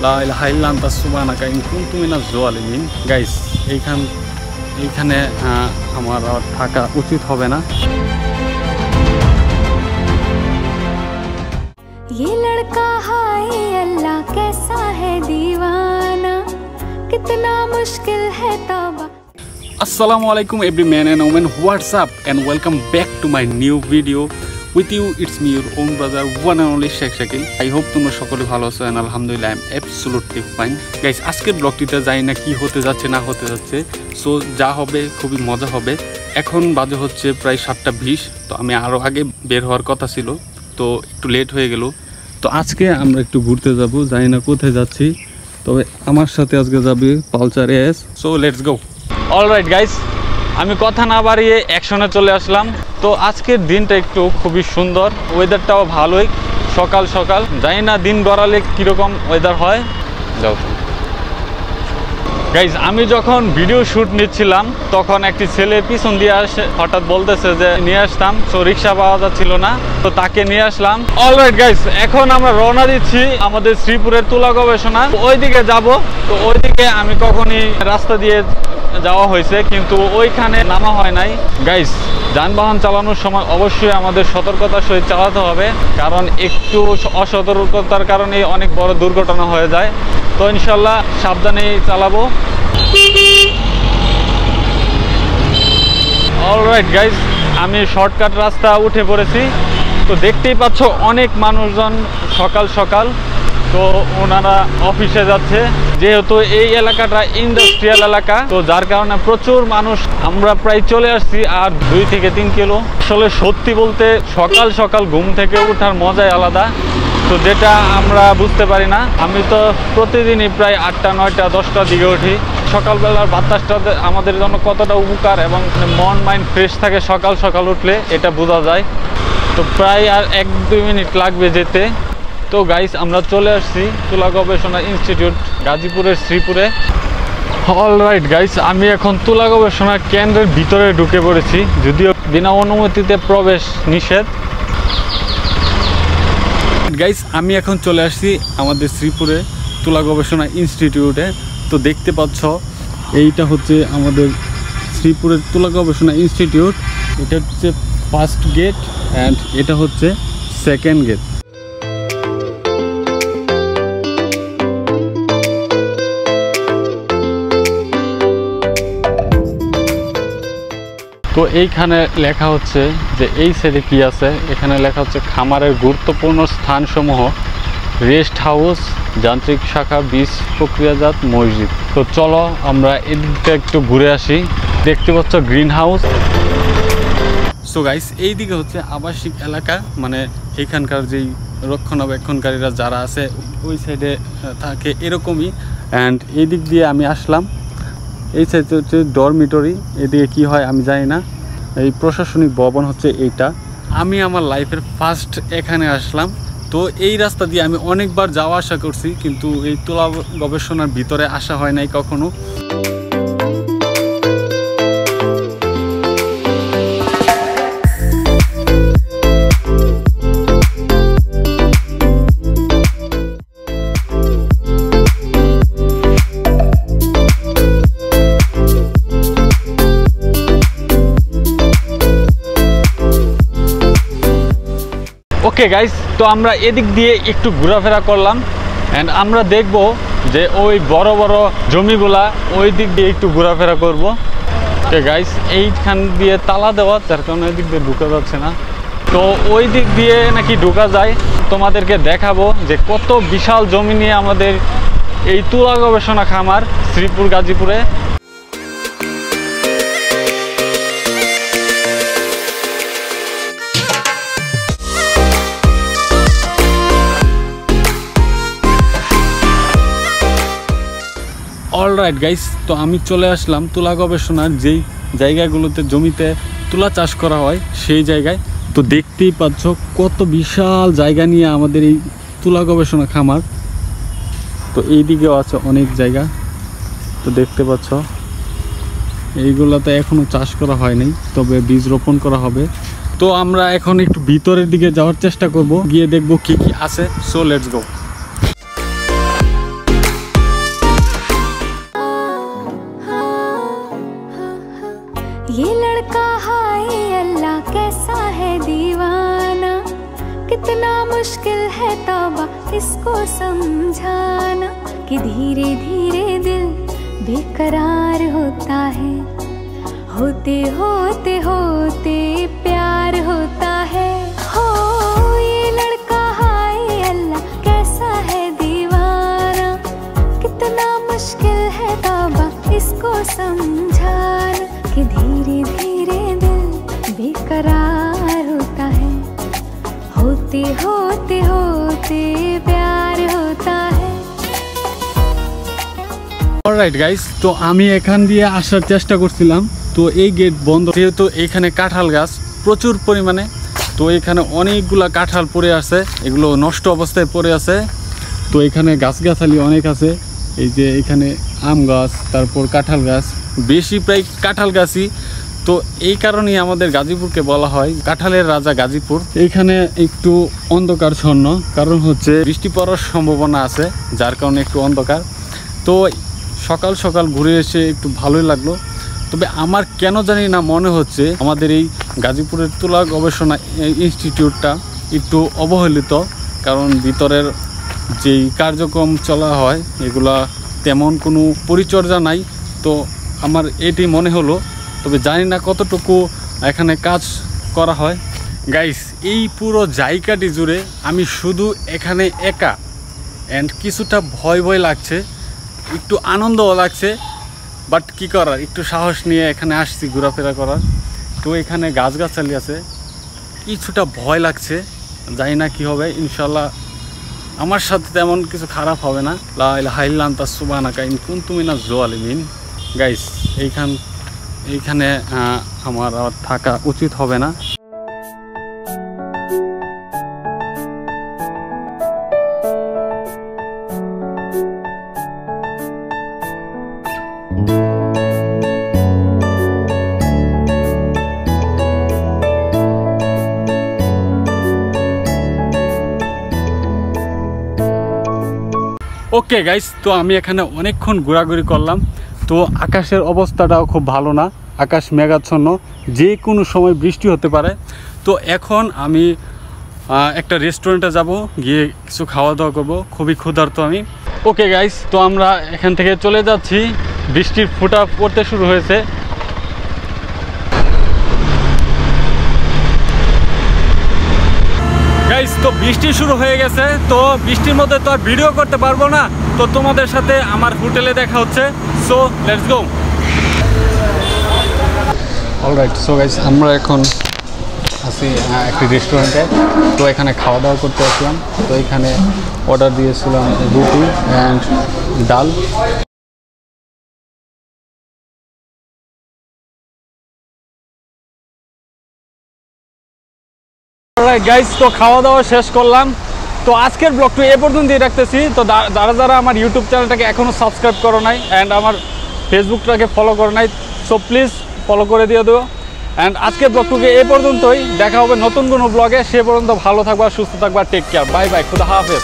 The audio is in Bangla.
লা ইলাহা ইল্লা আনতা সুবহানাকা ইন্নী কুনতু মিনাজ জালিমিন। গাইস এইখানে আমার আর থাকা উচিত হবে না। ये लड़का हाय अल्लाह कैसा है दीवाना कितना मुश्किल है तौबा। Assalamu alaikum every man and woman, what's up and welcome back to my new video with you. It's me your own brother one and only Sheikh Shakil. I hope তোমরা সকলে ভালো আছো and alhamdulillah I am absolutely fine. Guys, আজকের ব্লগটিতে জানি না কি হতে যাচ্ছে না হতে যাচ্ছে, সো যা হবে খুবই মজা হবে। এখন বাজে হচ্ছে প্রায় 7:20, তো আমি আরও আগে বের হওয়ার কথা ছিল, তো একটু লেট হয়ে গেল। তো আজকে আমরা একটু ঘুরতে যাব, জানি না কোথায় যাচ্ছি, তবে আমার সাথে আজকে যাবে Pulsar S. So let's go. Alright guys, আমি কথা না বাড়িয়ে অ্যাকশনে চলে আসলাম। তো আজকের দিনটা একটু খুবই সুন্দর, ওয়েদারটাও ভালোই, সকাল সকাল। জানি না দিন গড়ালে কীরকম ওয়েদার হয়। যাও গাইজ, আমি যখন ভিডিও শ্যুট নিচ্ছিলাম তখন একটি ছেলে পিছন দিয়ে আসে, হঠাৎ বলতেছে যে নিয়ে আসতাম, তো রিক্সা পাওয়া যাচ্ছিল না, তো তাকে নিয়ে আসলাম। অলরাইট গাইজ, এখন আমরা রওনা দিচ্ছি আমাদের শ্রীপুরের তুলা গবেষণা, ওইদিকে যাব। তো ওইদিকে আমি কখনই রাস্তা দিয়ে যাওয়া হয়েছে, কিন্তু ওইখানে নামা হয় নাই। গাইজ, যানবাহন চালানোর সময় অবশ্যই আমাদের সতর্কতার সহিত চালাতে হবে, কারণ একটু অসতর্কতার কারণে অনেক বড় দুর্ঘটনা হয়ে যায়। তো ইনশাল্লাহ সাবধানেই চালাবো। অলরাইট গাইজ, আমি শর্টকাট রাস্তা উঠে পড়েছি। তো দেখতেই পাচ্ছ অনেক মানুষজন সকাল সকাল, তো ওনারা অফিসে যাচ্ছে, যেহেতু এই এলাকাটা ইন্ডাস্ট্রিয়াল এলাকা, তো যার কারণে প্রচুর মানুষ। আমরা প্রায় চলে আসছি আর 2 থেকে 3 কিলো। আসলে সত্যি বলতে সকাল সকাল ঘুম থেকে ওঠার মজাই আলাদা, তো যেটা আমরা বুঝতে পারি না। আমি তো প্রতিদিনই প্রায় 8টা 9টা 10টার দিকে উঠি। সকালবেলার বাতাসটা আমাদের জন্য কতটা উপকার এবং মন মাইন্ড ফ্রেশ থাকে সকাল সকাল উঠলে, এটা বোঝা যায়। তো প্রায় আর 1-2 মিনিট লাগবে যেতে। তো গাইস, আমরা চলে আসছি তুলা গবেষণা ইনস্টিটিউট, গাজীপুরের শ্রীপুরে। অলরাইট গাইস, আমি এখন তুলা গবেষণা কেন্দ্রের ভিতরে ঢুকে পড়েছি, যদিও বিনা অনুমতিতে প্রবেশ নিষেধ। গাইস, আমি এখন চলে আসছি আমাদের শ্রীপুরে তুলা গবেষণা ইনস্টিটিউটে। তো দেখতে পাচ্ছ এইটা হচ্ছে আমাদের শ্রীপুরের তুলা গবেষণা ইনস্টিটিউট। এটা হচ্ছে ফার্স্ট গেট অ্যান্ড এটা হচ্ছে সেকেন্ড গেট। তো এইখানে লেখা হচ্ছে যে এই সাইডে কি আছে, এখানে লেখা হচ্ছে খামারের গুরুত্বপূর্ণ স্থানসমূহ, রেস্ট হাউস, যান্ত্রিক শাখা, বীজ প্রক্রিয়াজাত, মসজিদ। তো চলো আমরা এদিকটা একটু ঘুরে আসি। দেখতে পাচ্ছ গ্রিন হাউস। সো গাইস, এইদিকে হচ্ছে আবাসিক এলাকা, মানে এইখানকার যেই রক্ষণাবেক্ষণকারীরা যারা আছে ওই সাইডে থাকে এরকমই। অ্যান্ড এই দিক দিয়ে আমি আসলাম, এই সাইডে হচ্ছে ডরমিটরি। এদিকে কি হয় আমি জানি না। এই প্রশাসনিক ভবন হচ্ছে এইটা। আমি আমার লাইফের ফার্স্ট এখানে আসলাম। তো এই রাস্তা দিয়ে আমি অনেকবার যাওয়া আসা করছি, কিন্তু এই তুলা গবেষণার ভিতরে আসা হয় নাই কখনো। ওকে গাইস, তো আমরা এদিক দিয়ে একটু ঘোরাফেরা করলাম অ্যান্ড আমরা দেখব যে ওই বড় বড় জমিগুলা, ওই দিক দিয়ে একটু ঘোরাফেরা করব। ওকে গাইস, এইখান দিয়ে তালা দেওয়া, যার কারণে ওই দিক দিয়ে ঢোকা যাচ্ছে না। তো ওই দিক দিয়ে নাকি ঢোকা যায়। তোমাদেরকে দেখাবো যে কত বিশাল জমি নিয়ে আমাদের এই তুলা গবেষণা খামার শ্রীপুর গাজীপুরে। অলরাইট গাইস, তো আমি চলে আসলাম তুলা গবেষণার যেই জায়গাগুলোতে জমিতে তুলা চাষ করা হয় সেই জায়গায়। তো দেখতেই পাচ্ছ কত বিশাল জায়গা নিয়ে আমাদের এই তুলা গবেষণা খামার। তো এই দিকেও আছে অনেক জায়গা, তো দেখতে পাচ্ছ এইগুলোতে এখনও চাষ করা হয়নি, তবে বীজ রোপণ করা হবে। তো আমরা এখন একটু ভিতরের দিকে যাওয়ার চেষ্টা করব, গিয়ে দেখব কি কি আছে। So let's go. कैसा है दीवाना, कितना मुश्किल है तौबा इसको समझाना कि धीरे धीरे दिल बेकरार होता है, होते होते होते प्यार होता है। हो ये लड़का हाय अल्लाह कैसा है दीवाना, कितना मुश्किल है तौबा इसको समझाना कि धीरे धीरे दिल बेकरार होता है, होते होते होते प्यार होता है। অলরাইট গাইস, তো আমি এখান দিয়ে আসার চেষ্টা করছিলাম, তো এই গেট বন্ধ, যেহেতু এইখানে কাঁঠাল গাছ প্রচুর পরিমাণে, তো এখানে অনেকগুলা কাঁঠাল পড়ে আছে, এগুলো নষ্ট অবস্থায় পড়ে আছে। তো এখানে গাছগাছালি অনেক আছে, এই যে এখানে আম গাছ, তারপর কাঁঠাল গাছ, বেশি প্রায় কাঁঠাল গাছই। তো এই কারণেই আমাদের গাজীপুরকে বলা হয় কাঁঠালের রাজা গাজীপুর। এইখানে একটু অন্ধকারচ্ছন্ন, কারণ হচ্ছে বৃষ্টি পড়ার সম্ভাবনা আছে, যার কারণে একটু অন্ধকার। তো সকাল সকাল ঘুরে এসে একটু ভালোই লাগলো। তবে আমার কেন জানি না মনে হচ্ছে আমাদের এই গাজীপুরের তুলা গবেষণা ইনস্টিটিউটটা একটু অবহেলিত, কারণ ভিতরের যেই কার্যক্রম চলা হয় এগুলা তেমন কোনো পরিচর্যা নাই। তো আমার এটি মনে হলো, তবে জানি না কতটুকু এখানে কাজ করা হয়। গাইস, এই পুরো জায়গাটি জুড়ে আমি শুধু এখানে একা, অ্যান্ড কিছুটা ভয় ভয় লাগছে, একটু আনন্দও লাগছে, বাট কী করার, একটু সাহস নিয়ে এখানে আসছি ঘোরাফেরা করার। তো এখানে গাছগাছালি আছে, কিছুটা ভয় লাগছে, জানি না কী হবে। ইনশাল্লাহ আমার সাথে তেমন কিছু খারাপ হবে না। লা ইলাহা ইল্লা আনতা সুবহানাকা ইন কুনতু মিনাজ জালিমিন। গাইস, এইখানে আমার আর থাকা উচিত হবে না। ওকে গাইস, তো আমি এখানে অনেকক্ষণ ঘোরাঘুরি করলাম। তো আকাশের অবস্থাটাও খুব ভালো না, আকাশ মেঘাচ্ছন্ন, যে কোনো সময় বৃষ্টি হতে পারে। তো এখন আমি একটা রেস্টুরেন্টে যাব, গিয়ে কিছু খাওয়া দাওয়া করবো, খুবই ক্ষুধার্ত আমি। ওকে গাইস, তো আমরা এখান থেকে চলে যাচ্ছি, বৃষ্টির ফোঁটা পড়তে শুরু হয়েছে। গাইস, তো বৃষ্টি শুরু হয়ে গেছে, তো বৃষ্টির মধ্যে তো আর ভিডিও করতে পারবো না, তো তোমাদের সাথে আমার হোটেলে দেখা হচ্ছে। So let's go. Alright, so guys, আমরা এখন আছি একটি রেস্টুরেন্টে, তো এখানে খাওয়া দাওয়া করতে আসলাম। তো এখানে অর্ডার দিয়েছিলাম রুটি অ্যান্ড ডাল। গাইস, তো খাওয়া দাওয়া শেষ করলাম, তো আজকের ব্লগটা এ পর্যন্তই রাখতেছি। তো যারা আমার ইউটিউব চ্যানেলটাকে এখনও সাবস্ক্রাইব করো নাই অ্যান্ড আমার ফেসবুকটাকে ফলো করো নাই, সো প্লিজ ফলো করে দিয়ে দেবো। অ্যান্ড আজকের ব্লগটাকে এ পর্যন্তই, দেখা হবে নতুন কোনো ব্লগে। সে পর্যন্ত ভালো থাকবা, সুস্থ থাকবা, টেক কেয়ার, বাই বাই, খুদা হাফেজ।